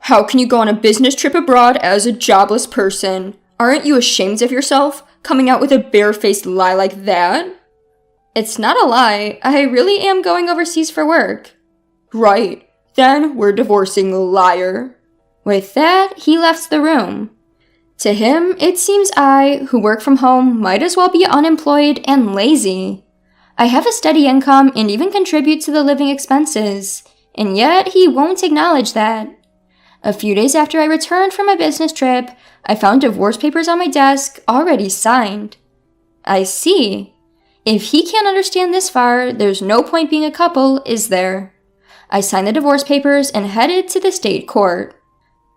How can you go on a business trip abroad as a jobless person? Aren't you ashamed of yourself, coming out with a barefaced lie like that? It's not a lie. I really am going overseas for work. Right. Then we're divorcing, liar. With that, he left the room. To him, it seems I, who work from home, might as well be unemployed and lazy. I have a steady income and even contribute to the living expenses, and yet he won't acknowledge that. A few days after I returned from my business trip, I found divorce papers on my desk, already signed. I see. If he can't understand this far, there's no point being a couple, is there? I signed the divorce papers and headed to the state court.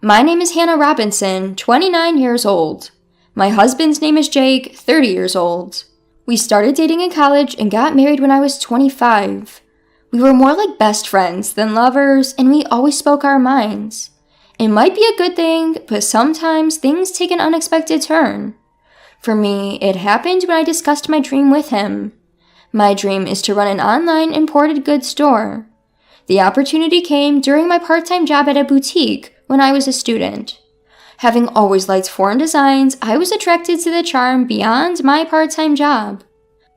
My name is Hannah Robinson, 29 years old. My husband's name is Jake, 30 years old. We started dating in college and got married when I was 25. We were more like best friends than lovers, and we always spoke our minds. It might be a good thing, but sometimes things take an unexpected turn. For me, it happened when I discussed my dream with him. My dream is to run an online imported goods store. The opportunity came during my part-time job at a boutique when I was a student. Having always liked foreign designs, I was attracted to the charm beyond my part-time job.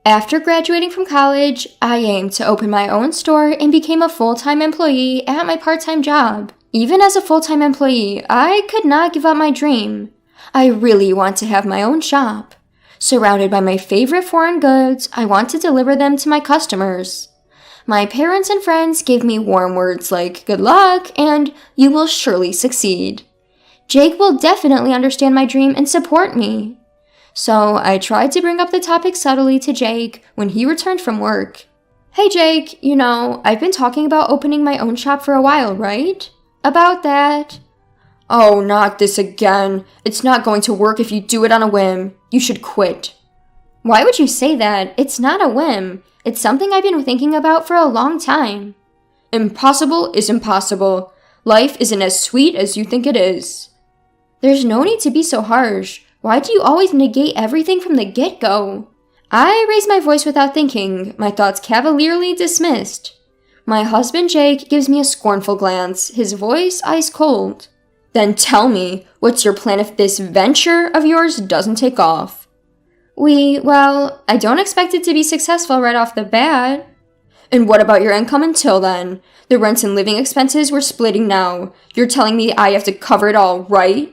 After graduating from college, I aimed to open my own store and became a full-time employee at my part-time job. Even as a full-time employee, I could not give up my dream. I really want to have my own shop. Surrounded by my favorite foreign goods, I want to deliver them to my customers. My parents and friends gave me warm words like good luck and you will surely succeed. Jake will definitely understand my dream and support me. So I tried to bring up the topic subtly to Jake when he returned from work. Hey Jake, I've been talking about opening my own shop for a while, right? About that. Oh, not this again. It's not going to work if you do it on a whim. You should quit. Why would you say that? It's not a whim. It's something I've been thinking about for a long time. Impossible is impossible. Life isn't as sweet as you think it is. There's no need to be so harsh. Why do you always negate everything from the get-go? I raised my voice without thinking, my thoughts cavalierly dismissed. My husband Jake gives me a scornful glance, his voice ice cold. Then tell me, what's your plan if this venture of yours doesn't take off? I don't expect it to be successful right off the bat. And what about your income until then? The rent and living expenses we're splitting now. You're telling me I have to cover it all, right?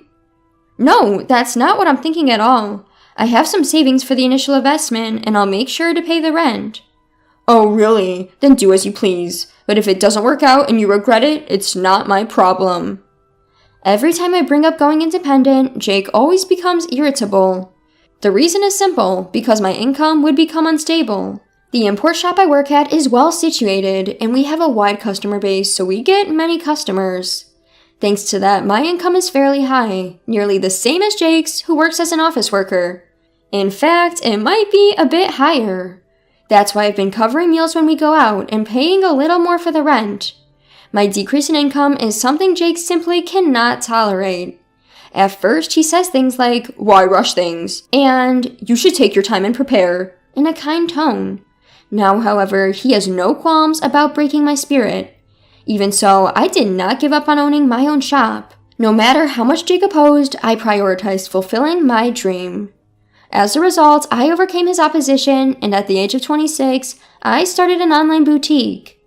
No, that's not what I'm thinking at all. I have some savings for the initial investment, and I'll make sure to pay the rent. Oh, really? Then do as you please. But if it doesn't work out and you regret it, it's not my problem. Every time I bring up going independent, Jake always becomes irritable. The reason is simple, because my income would become unstable. The import shop I work at is well situated, and we have a wide customer base, so we get many customers. Thanks to that, my income is fairly high, nearly the same as Jake's, who works as an office worker. In fact, it might be a bit higher. That's why I've been covering meals when we go out and paying a little more for the rent. My decrease in income is something Jake simply cannot tolerate. At first, he says things like, "Why rush things?" and "You should take your time and prepare," in a kind tone. Now, however, he has no qualms about breaking my spirit. Even so, I did not give up on owning my own shop. No matter how much Jake opposed, I prioritized fulfilling my dream. As a result, I overcame his opposition, and at the age of 26, I started an online boutique.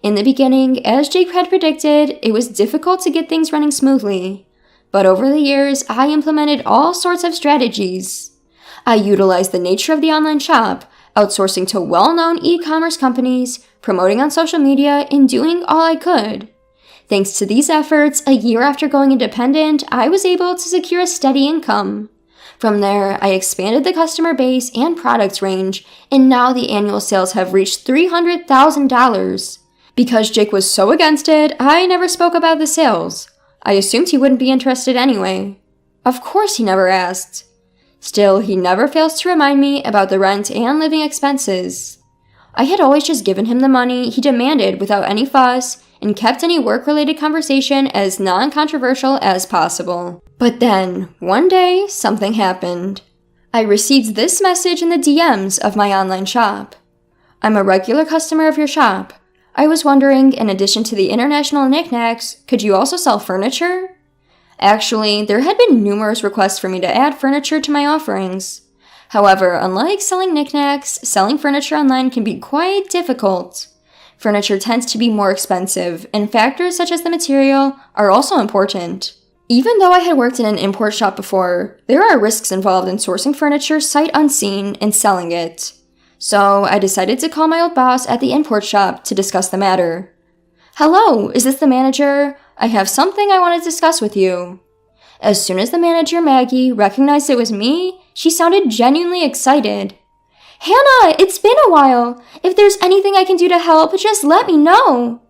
In the beginning, as Jake had predicted, it was difficult to get things running smoothly. But over the years, I implemented all sorts of strategies. I utilized the nature of the online shop, outsourcing to well-known e-commerce companies, promoting on social media, and doing all I could. Thanks to these efforts, a year after going independent, I was able to secure a steady income. From there, I expanded the customer base and products range, and now the annual sales have reached $300,000. Because Jake was so against it, I never spoke about the sales. I assumed he wouldn't be interested anyway. Of course he never asked. Still, he never fails to remind me about the rent and living expenses. I had always just given him the money he demanded without any fuss, and kept any work-related conversation as non-controversial as possible. But then, one day, something happened. I received this message in the DMs of my online shop. "I'm a regular customer of your shop. I was wondering, in addition to the international knickknacks, could you also sell furniture? Actually, there had been numerous requests for me to add furniture to my offerings. However, unlike selling knickknacks, selling furniture online can be quite difficult. Furniture tends to be more expensive, and factors such as the material are also important. Even though I had worked in an import shop before, there are risks involved in sourcing furniture sight unseen and selling it. So I decided to call my old boss at the import shop to discuss the matter. "Hello, is this the manager? I have something I want to discuss with you." As soon as the manager, Maggie, recognized it was me, she sounded genuinely excited. "Hannah, it's been a while. If there's anything I can do to help, just let me know."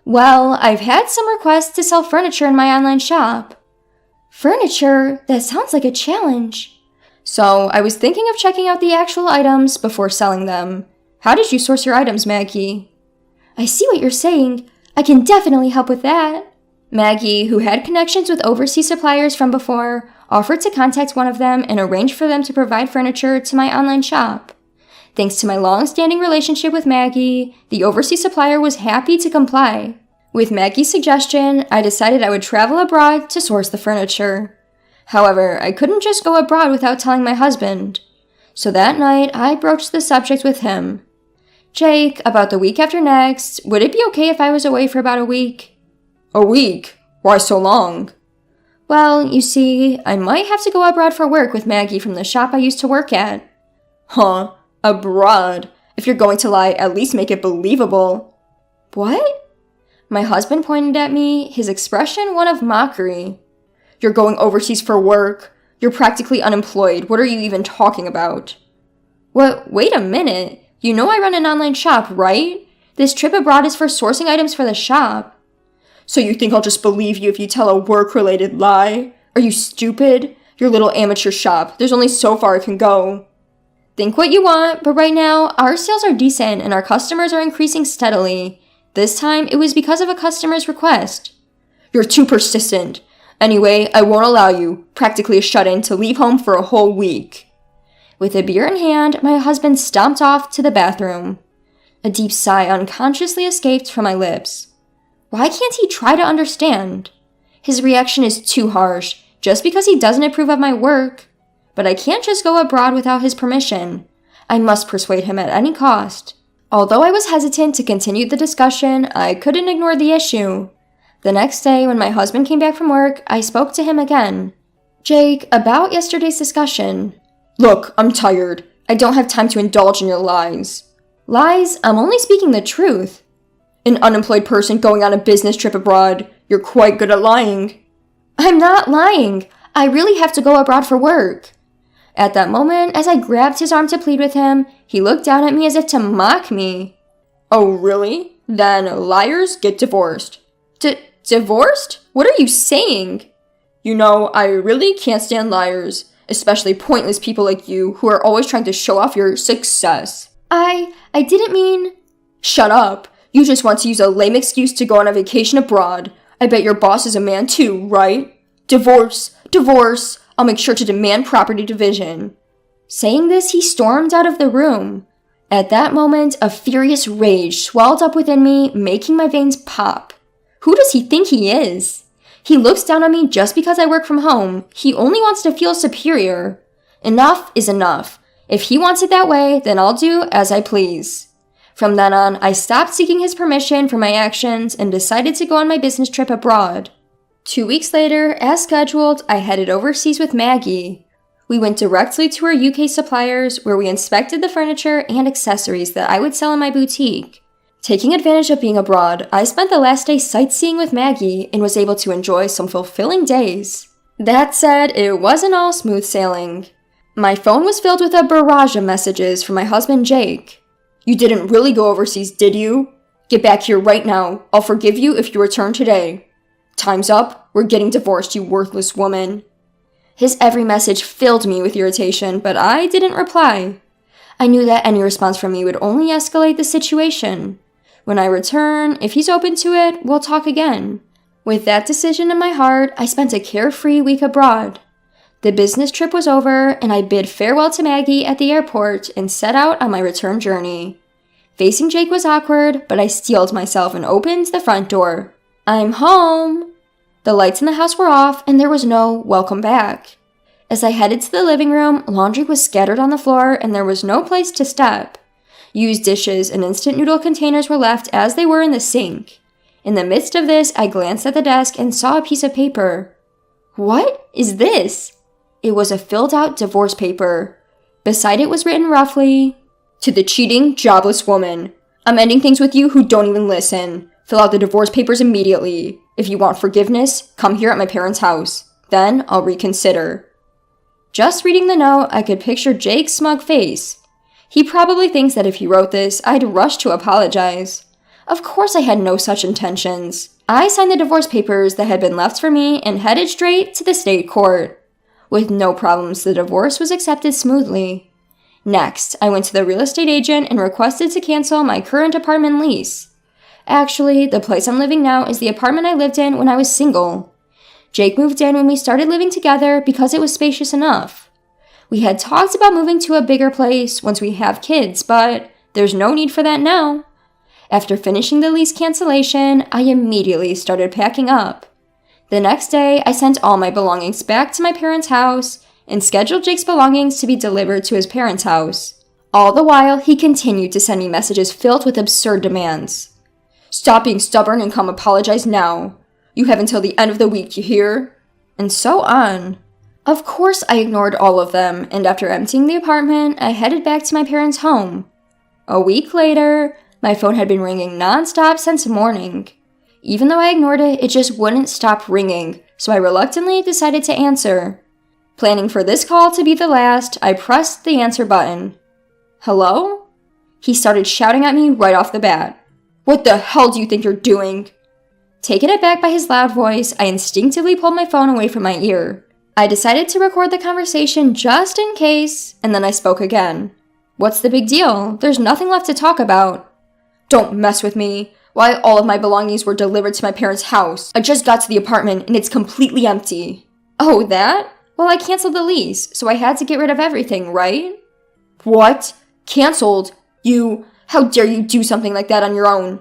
"Well, I've had some requests to sell furniture in my online shop." "Furniture? That sounds like a challenge." "So, I was thinking of checking out the actual items before selling them. How did you source your items, Maggie?" "I see what you're saying. I can definitely help with that." Maggie, who had connections with overseas suppliers from before, offered to contact one of them and arrange for them to provide furniture to my online shop. Thanks to my long-standing relationship with Maggie, the overseas supplier was happy to comply. With Maggie's suggestion, I decided I would travel abroad to source the furniture. However, I couldn't just go abroad without telling my husband. So that night, I broached the subject with him. "Jake, about the week after next, would it be okay if I was away for about a week?" "A week? Why so long?" "Well, you see, I might have to go abroad for work with Maggie from the shop I used to work at." "Huh? Abroad? If you're going to lie, at least make it believable." "What?" My husband pointed at me, his expression one of mockery. "You're going overseas for work? You're practically unemployed. What are you even talking about?" "What? Wait a minute. You know I run an online shop, right? This trip abroad is for sourcing items for the shop." "So you think I'll just believe you if you tell a work-related lie? Are you stupid? Your little amateur shop. There's only so far it can go." "Think what you want, but right now, our sales are decent and our customers are increasing steadily. This time, it was because of a customer's request." "You're too persistent. Anyway, I won't allow you, practically a shut-in, to leave home for a whole week." With a beer in hand, my husband stomped off to the bathroom. A deep sigh unconsciously escaped from my lips. Why can't he try to understand? His reaction is too harsh, just because he doesn't approve of my work. But I can't just go abroad without his permission. I must persuade him at any cost. Although I was hesitant to continue the discussion, I couldn't ignore the issue. The next day, when my husband came back from work, I spoke to him again. "Jake, about yesterday's discussion." "Look, I'm tired. I don't have time to indulge in your lies." "Lies? I'm only speaking the truth." "An unemployed person going on a business trip abroad. You're quite good at lying." "I'm not lying. I really have to go abroad for work." At that moment, as I grabbed his arm to plead with him, he looked down at me as if to mock me. "Oh, really? Then liars get divorced." Divorced? What are you saying?" "You know, I really can't stand liars, especially pointless people like you who are always trying to show off your success." I didn't mean..." "Shut up. You just want to use a lame excuse to go on a vacation abroad. I bet your boss is a man too, right? Divorce, divorce. I'll make sure to demand property division." Saying this, he stormed out of the room. At that moment, a furious rage swelled up within me, making my veins pop. Who does he think he is? He looks down on me just because I work from home. He only wants to feel superior. Enough is enough. If he wants it that way, then I'll do as I please. From then on, I stopped seeking his permission for my actions and decided to go on my business trip abroad. 2 weeks later, as scheduled, I headed overseas with Maggie. We went directly to our UK suppliers where we inspected the furniture and accessories that I would sell in my boutique. Taking advantage of being abroad, I spent the last day sightseeing with Maggie and was able to enjoy some fulfilling days. That said, it wasn't all smooth sailing. My phone was filled with a barrage of messages from my husband Jake. "You didn't really go overseas, did you? Get back here right now. I'll forgive you if you return today. Time's up. We're getting divorced, you worthless woman." His every message filled me with irritation, but I didn't reply. I knew that any response from me would only escalate the situation. When I return, if he's open to it, we'll talk again. With that decision in my heart, I spent a carefree week abroad. The business trip was over, and I bid farewell to Maggie at the airport and set out on my return journey. Facing Jake was awkward, but I steeled myself and opened the front door. "I'm home!" The lights in the house were off, and there was no welcome back. As I headed to the living room, laundry was scattered on the floor, and there was no place to step. Used dishes and instant noodle containers were left as they were in the sink. In the midst of this, I glanced at the desk and saw a piece of paper. What is this? It was a filled-out divorce paper. Beside it was written roughly, "To the cheating, jobless woman. I'm ending things with you who don't even listen. Fill out the divorce papers immediately. If you want forgiveness, come here at my parents' house. Then I'll reconsider." Just reading the note, I could picture Jake's smug face. He probably thinks that if he wrote this, I'd rush to apologize. Of course I had no such intentions. I signed the divorce papers that had been left for me and headed straight to the state court. With no problems, the divorce was accepted smoothly. Next, I went to the real estate agent and requested to cancel my current apartment lease. Actually, the place I'm living now is the apartment I lived in when I was single. Jake moved in when we started living together because it was spacious enough. We had talked about moving to a bigger place once we have kids, but there's no need for that now. After finishing the lease cancellation, I immediately started packing up. The next day, I sent all my belongings back to my parents' house and scheduled Jake's belongings to be delivered to his parents' house. All the while, he continued to send me messages filled with absurd demands. "Stop being stubborn and come apologize now. You have until the end of the week, you hear?" And so on. Of course, I ignored all of them, and after emptying the apartment, I headed back to my parents' home. A week later, my phone had been ringing non-stop since morning. Even though I ignored it, it just wouldn't stop ringing, so I reluctantly decided to answer. Planning for this call to be the last, I pressed the answer button. "Hello?" He started shouting at me right off the bat. "What the hell do you think you're doing?" Taken aback by his loud voice, I instinctively pulled my phone away from my ear. I decided to record the conversation just in case, and then I spoke again. "What's the big deal? There's nothing left to talk about." "Don't mess with me. Why all of my belongings were delivered to my parents' house. I just got to the apartment and it's completely empty." "Oh, that? Well, I canceled the lease, so I had to get rid of everything, right?" "What? Canceled? How dare you do something like that on your own?"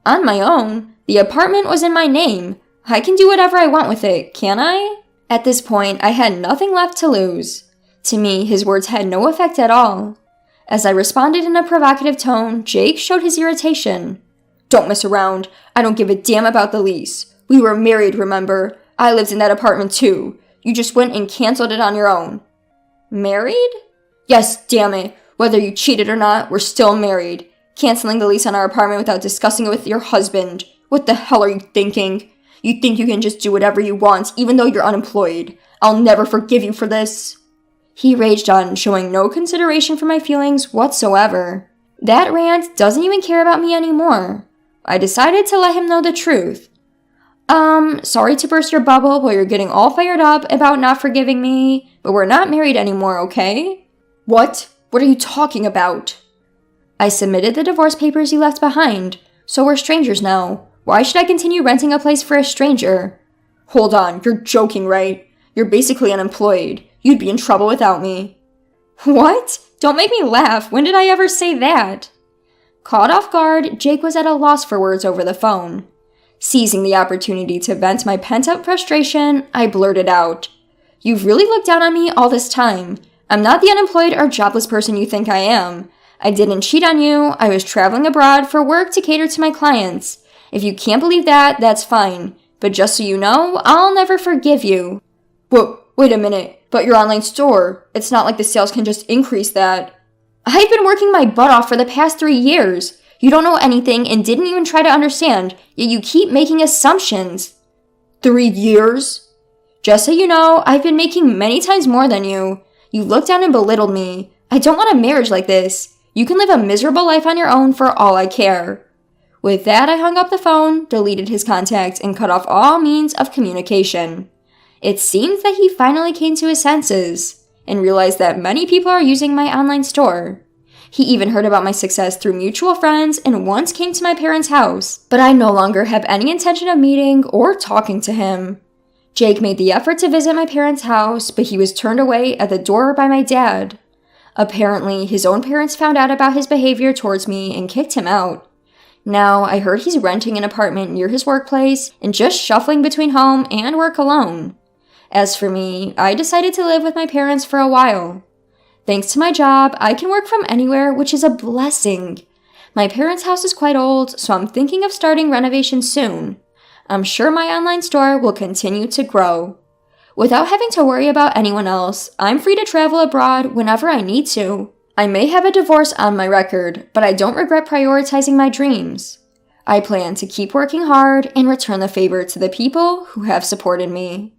"On my own? The apartment was in my name. I can do whatever I want with it, can't I?" At this point, I had nothing left to lose. To me, his words had no effect at all. As I responded in a provocative tone, Jake showed his irritation. "Don't mess around. I don't give a damn about the lease. We were married, remember? I lived in that apartment too. You just went and canceled it on your own." "Married?" "Yes, damn it. Whether you cheated or not, we're still married. Canceling the lease on our apartment without discussing it with your husband. What the hell are you thinking? You think you can just do whatever you want, even though you're unemployed. I'll never forgive you for this." He raged on, showing no consideration for my feelings whatsoever. That rant doesn't even care about me anymore. I decided to let him know the truth. Sorry to burst your bubble while you're getting all fired up about not forgiving me, but we're not married anymore, okay?" "What? What are you talking about?" "I submitted the divorce papers you left behind, so we're strangers now. Why should I continue renting a place for a stranger?" "Hold on, you're joking, right? You're basically unemployed. You'd be in trouble without me." "What? Don't make me laugh. When did I ever say that?" Caught off guard, Jake was at a loss for words over the phone. Seizing the opportunity to vent my pent-up frustration, I blurted out, "You've really looked down on me all this time. I'm not the unemployed or jobless person you think I am. I didn't cheat on you. I was traveling abroad for work to cater to my clients. If you can't believe that, that's fine. But just so you know, I'll never forgive you." Wait a minute. But your online store, it's not like the sales can just increase that." "I've been working my butt off for the past 3 years. You don't know anything and didn't even try to understand, yet you keep making assumptions." 3 years? "Just so you know, I've been making many times more than you. You looked down and belittled me. I don't want a marriage like this. You can live a miserable life on your own for all I care." With that, I hung up the phone, deleted his contact, and cut off all means of communication. It seems that he finally came to his senses and realized that many people are using my online store. He even heard about my success through mutual friends and once came to my parents' house, but I no longer have any intention of meeting or talking to him. Jake made the effort to visit my parents' house, but he was turned away at the door by my dad. Apparently, his own parents found out about his behavior towards me and kicked him out. Now, I heard he's renting an apartment near his workplace and just shuffling between home and work alone. As for me, I decided to live with my parents for a while. Thanks to my job, I can work from anywhere, which is a blessing. My parents' house is quite old, so I'm thinking of starting renovations soon. I'm sure my online store will continue to grow. Without having to worry about anyone else, I'm free to travel abroad whenever I need to. I may have a divorce on my record, but I don't regret prioritizing my dreams. I plan to keep working hard and return the favor to the people who have supported me.